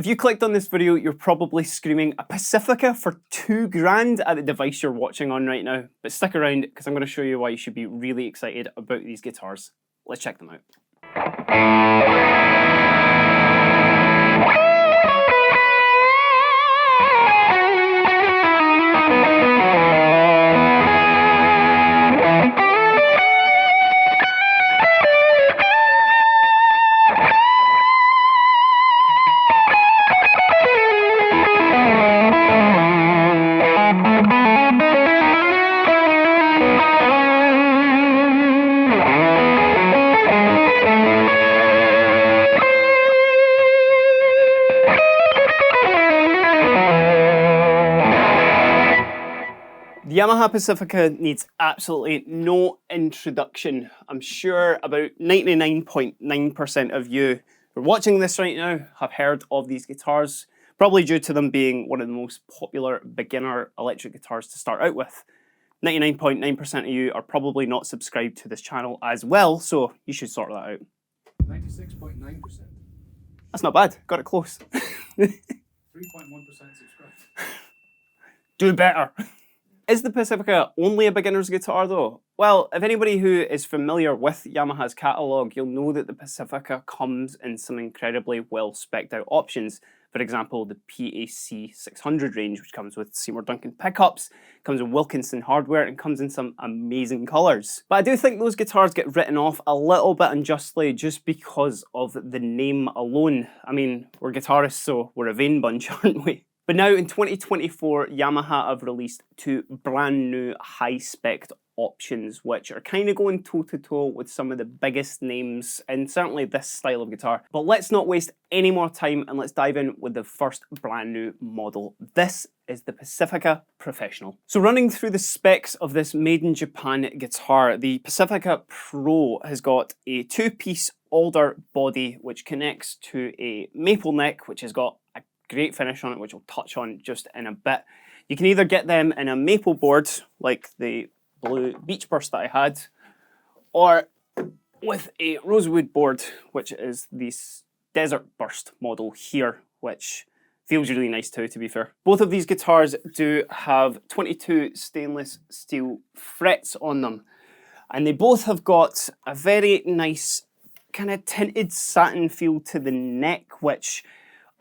If you clicked on this video, you're probably screaming a Pacifica for $2,000 at the device you're watching on right now. But stick around because I'm going to show you why you should be really excited about these guitars. Let's check them out. The Yamaha Pacifica needs absolutely no introduction. I'm sure about 99.9% of you who are watching this right now have heard of these guitars, probably due to them being one of the most popular beginner electric guitars to start out with. 99.9% of you are probably not subscribed to this channel as well, so you should sort that out. 96.9%. That's not bad, got it close. 3.1% subscribed. Do better. Is the Pacifica only a beginner's guitar though? Well, if anybody who is familiar with Yamaha's catalogue, you'll know that the Pacifica comes in some incredibly well spec'd out options. For example, the PAC 600 range, which comes with Seymour Duncan pickups, comes with Wilkinson hardware, and comes in some amazing colours. But I do think those guitars get written off a little bit unjustly just because of the name alone. I mean, we're guitarists, so we're a vain bunch, aren't we? But now in 2024, Yamaha have released two brand new high-spec options, which are kind of going toe-to-toe with some of the biggest names in certainly this style of guitar. But let's not waste any more time and let's dive in with the first brand new model. This is the Pacifica Professional. So running through the specs of this made in Japan guitar, the Pacifica Pro has got a two-piece alder body which connects to a maple neck, which has got a great finish on it, which we'll touch on just in a bit. You can either get them in a maple board, like the blue Beach Burst that I had, or with a rosewood board, which is this Desert Burst model here, which feels really nice too, to be fair. Both of these guitars do have 22 stainless steel frets on them, and they both have got a very nice kind of tinted satin feel to the neck, which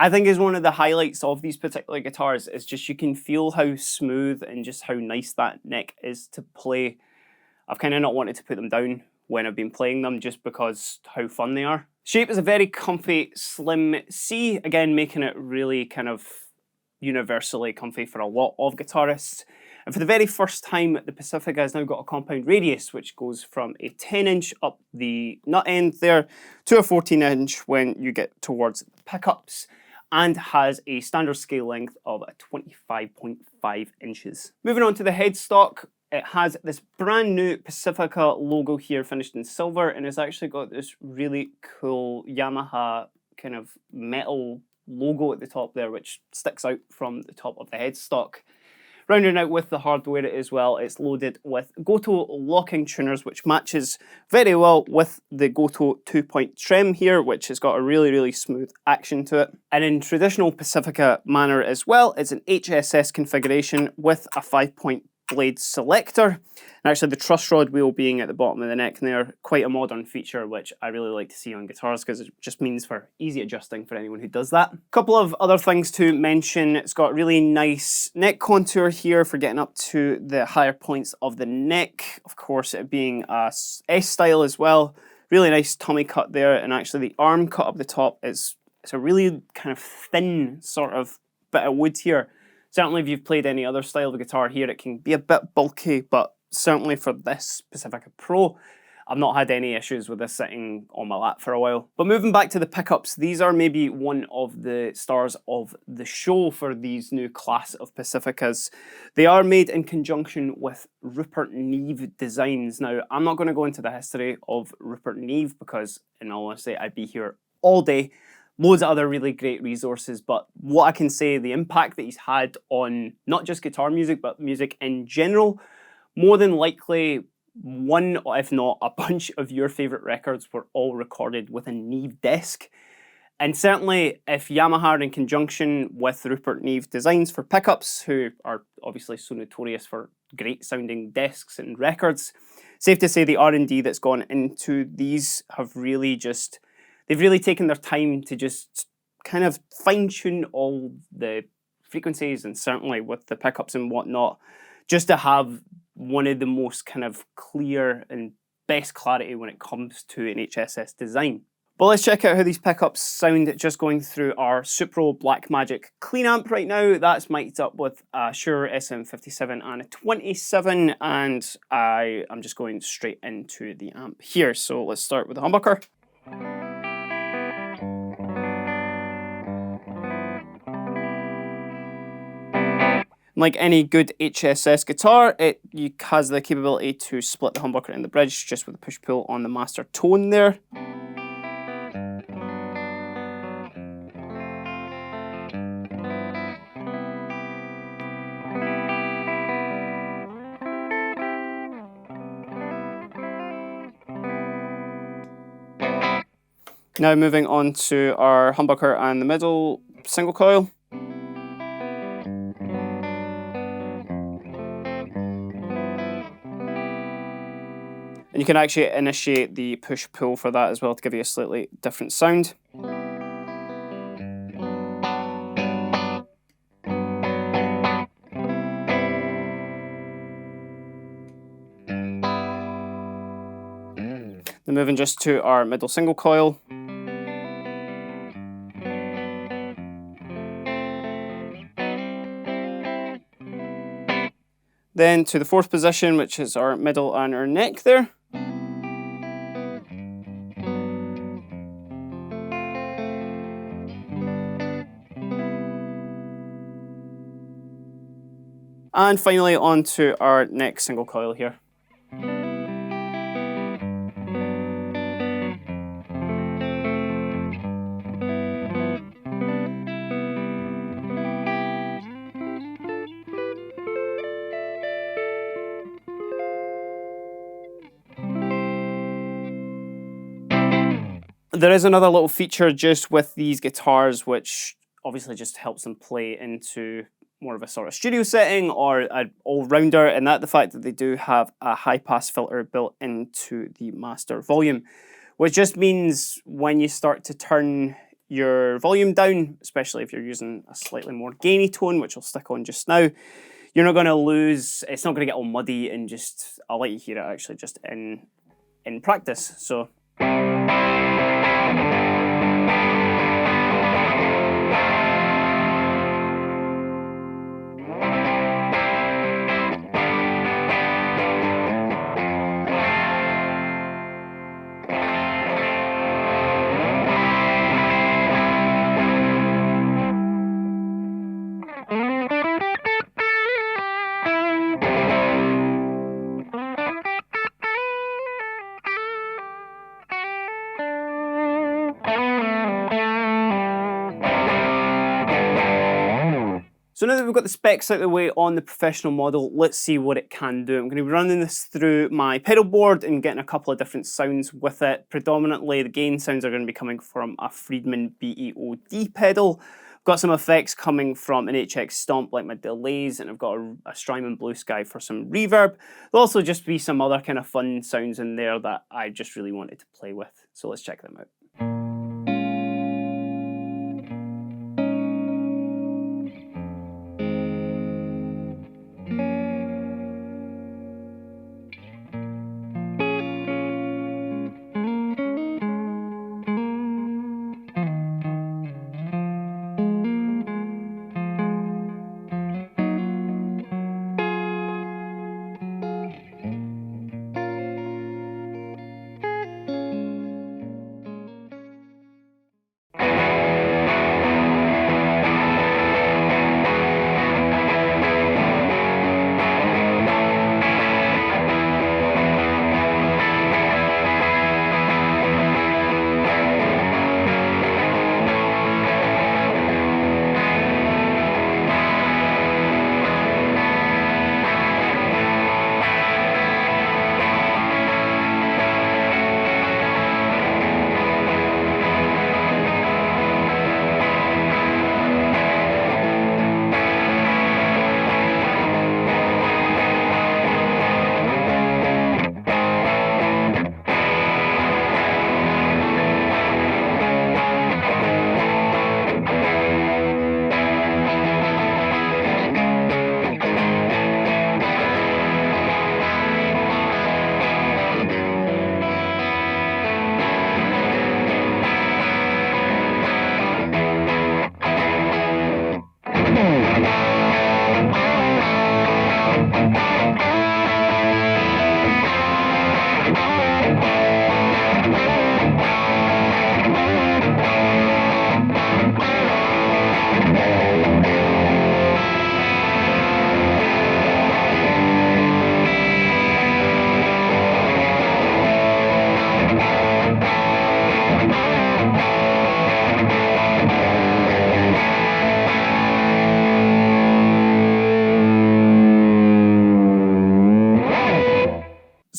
I think is one of the highlights of these particular guitars. Is just you can feel how smooth and just how nice that neck is to play. I've kind of not wanted to put them down when I've been playing them just because how fun they are. Shape is a very comfy slim C, again making it really kind of universally comfy for a lot of guitarists. And for the very first time, the Pacifica has now got a compound radius, which goes from a 10-inch up the nut end there to a 14-inch when you get towards the pickups, and has a standard scale length of 25.5 inches. Moving on to the headstock, it has this brand new Pacifica logo here finished in silver, and it's actually got this really cool Yamaha kind of metal logo at the top there, which sticks out from the top of the headstock. Rounding out with the hardware as well, it's loaded with Gotoh locking tuners, which matches very well with the Gotoh 2-point trem here, which has got a really, really smooth action to it. And in traditional Pacifica manner as well, it's an HSS configuration with a 5-point blade selector. And actually the truss rod wheel being at the bottom of the neck there, quite a modern feature which I really like to see on guitars because it just means for easy adjusting for anyone who does that. A couple of other things to mention, it's got really nice neck contour here for getting up to the higher points of the neck. Of course, it being a S-style as well. Really nice tummy cut there, and actually the arm cut up the top is a really kind of thin sort of bit of wood here. Certainly if you've played any other style of guitar here, it can be a bit bulky, but certainly for this Pacifica Pro, I've not had any issues with this sitting on my lap for a while. But moving back to the pickups, these are maybe one of the stars of the show for these new class of Pacificas. They are made in conjunction with Rupert Neve Designs. Now, I'm not going to go into the history of Rupert Neve because, in all honesty, I'd be here all day. Loads of other really great resources, but what I can say, the impact that he's had on not just guitar music, but music in general, more than likely one, if not a bunch of your favorite records were all recorded with a Neve desk. And certainly, if Yamaha, in conjunction with Rupert Neve Designs for Pickups, who are obviously so notorious for great sounding desks and records, safe to say the R&D that's gone into these have really just, they've really taken their time to just kind of fine tune all the frequencies, and certainly with the pickups and whatnot, just to have one of the most kind of clear and best clarity when it comes to an HSS design. But let's check out how these pickups sound just going through our Supro Blackmagic clean amp right now. That's mic'd up with a Shure SM57 and a 27, and I am just going straight into the amp here. So let's start with the humbucker. Like any good HSS guitar, it has the capability to split the humbucker in the bridge just with a push-pull on the master tone there. Now moving on to our humbucker and the middle single coil. And you can actually initiate the push-pull for that as well to give you a slightly different sound. Then moving just to our middle single coil. Then to the fourth position, which is our middle and our neck there. And finally onto our next single coil here. There is another little feature just with these guitars which obviously just helps them play into more of a sort of studio setting or an all-rounder, and that the fact that they do have a high-pass filter built into the master volume, which just means when you start to turn your volume down, especially if you're using a slightly more gainy tone, which I'll stick on just now, you're not going to lose, it's not going to get all muddy, and just, I'll let you hear it actually just in practice. So. So now that we've got the specs out of the way on the professional model, let's see what it can do. I'm going to be running this through my pedal board and getting a couple of different sounds with it. Predominantly, the gain sounds are going to be coming from a Friedman BEOD pedal. I've got some effects coming from an HX Stomp, like my delays, and I've got a Strymon Blue Sky for some reverb. There'll also just be some other kind of fun sounds in there that I just really wanted to play with. So let's check them out.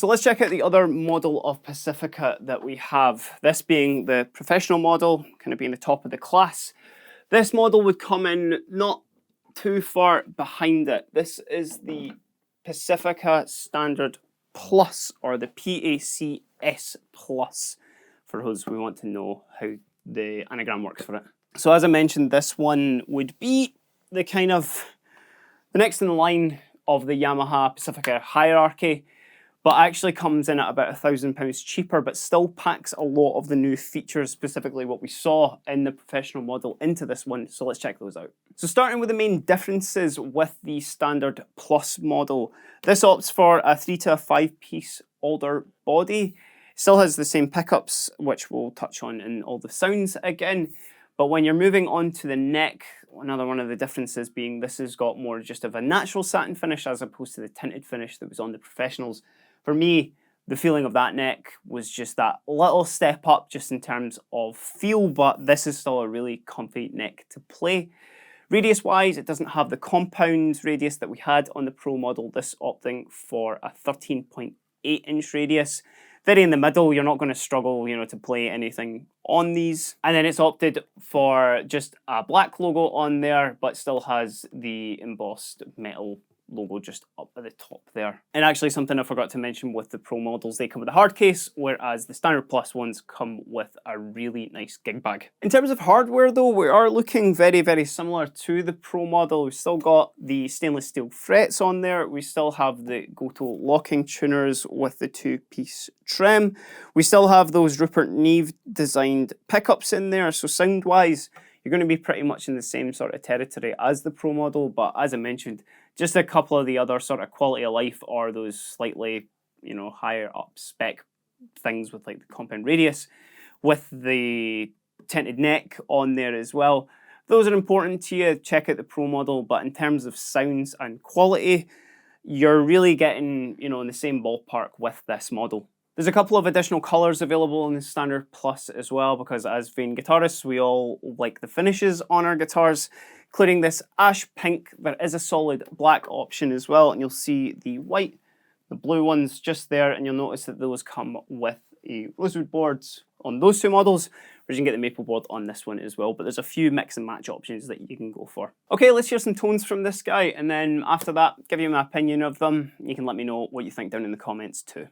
So let's check out the other model of Pacifica that we have. This being the professional model, kind of being the top of the class. This model would come in not too far behind it. This is the Pacifica Standard Plus, or the PACS Plus, for those who want to know how the anagram works for it. So as I mentioned, this one would be the kind of the next in line of the Yamaha Pacifica hierarchy, but actually comes in at about £1,000 cheaper, but still packs a lot of the new features, specifically what we saw in the professional model, into this one. So let's check those out. So starting with the main differences with the Standard Plus model, this opts for a 3 to 5 piece Alder body. Still has the same pickups, which we'll touch on in all the sounds again. But when you're moving on to the neck, another one of the differences being this has got more just of a natural satin finish as opposed to the tinted finish that was on the professionals. For me, the feeling of that neck was just that little step up just in terms of feel, but this is still a really comfy neck to play. Radius wise, it doesn't have the compound radius that we had on the Pro model, this opting for a 13.8 inch radius. Very in the middle, you're not going to struggle, to play anything on these. And then it's opted for just a black logo on there, but still has the embossed metal logo just up at the top there. And actually something I forgot to mention with the Pro models, they come with a hard case, whereas the Standard Plus ones come with a really nice gig bag. In terms of hardware though, we are looking very, very similar to the Pro model. We've still got the stainless steel frets on there. We still have the Goto locking tuners with the 2-piece trim. We still have those Rupert Neve designed pickups in there. So sound wise, you're going to be pretty much in the same sort of territory as the Pro model, but as I mentioned, just a couple of the other sort of quality of life or those slightly, higher up spec things with like the compound radius, with the tinted neck on there as well. Those are important to you. Check out the Pro model, but in terms of sounds and quality, you're really getting, in the same ballpark with this model. There's a couple of additional colours available in the Standard Plus as well, because as Vane guitarists, we all like the finishes on our guitars, including this ash pink. There is a solid black option as well, and you'll see the white, the blue ones just there, and you'll notice that those come with a rosewood boards on those two models, whereas you can get the maple board on this one as well, but there's a few mix and match options that you can go for. Okay, let's hear some tones from this guy, and then after that, give you my opinion of them. You can let me know what you think down in the comments too.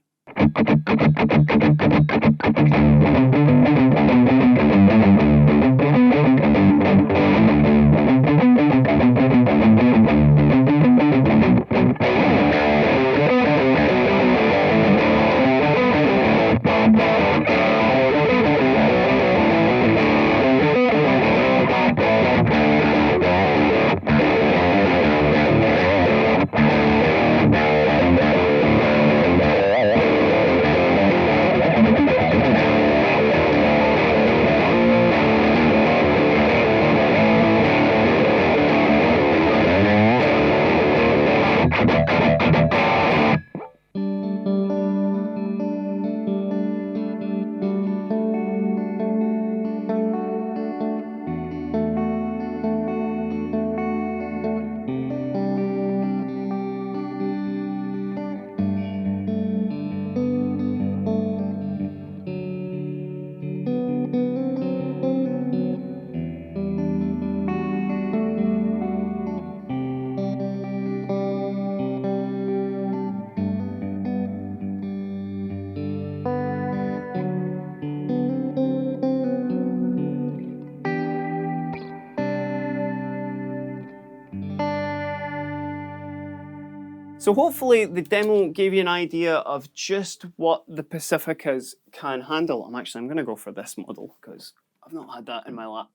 So hopefully the demo gave you an idea of just what the Pacificas can handle. I'm going to go for this model because I've not had that in my lap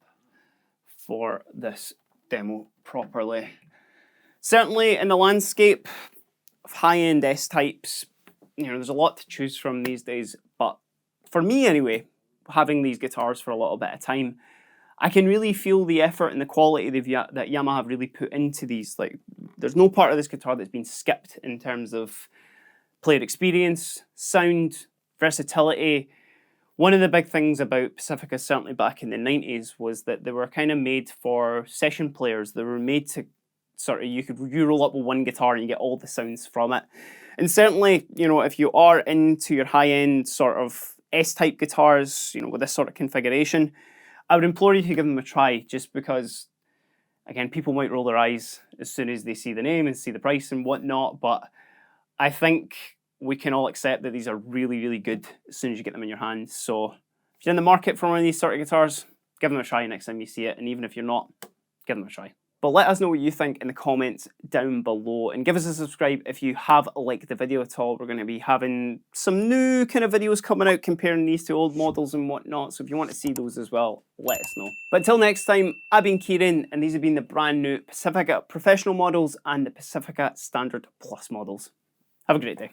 for this demo properly. Certainly in the landscape of high-end S-types, there's a lot to choose from these days, but for me anyway, having these guitars for a little bit of time, I can really feel the effort and the quality that Yamaha have really put into these. Like, there's no part of this guitar that's been skipped in terms of player experience, sound, versatility. One of the big things about Pacifica, certainly back in the 90s, was that they were kind of made for session players. They were made to you could roll up with one guitar and you get all the sounds from it. And certainly, you know, if you are into your high-end sort of S-type guitars, you know, with this sort of configuration, I would implore you to give them a try, just because, again, people might roll their eyes as soon as they see the name and see the price and whatnot, but I think we can all accept that these are really, really good as soon as you get them in your hands. So if you're in the market for one of these sort of guitars, give them a try next time you see it, and even if you're not, give them a try. But let us know what you think in the comments down below, and give us a subscribe if you have liked the video at all. We're going to be having some new kind of videos coming out comparing these to old models and whatnot, so if you want to see those as well, let us know. But until next time, I've been Kieran, and these have been the brand new Pacifica Professional models and the Pacifica Standard Plus models. Have a great day.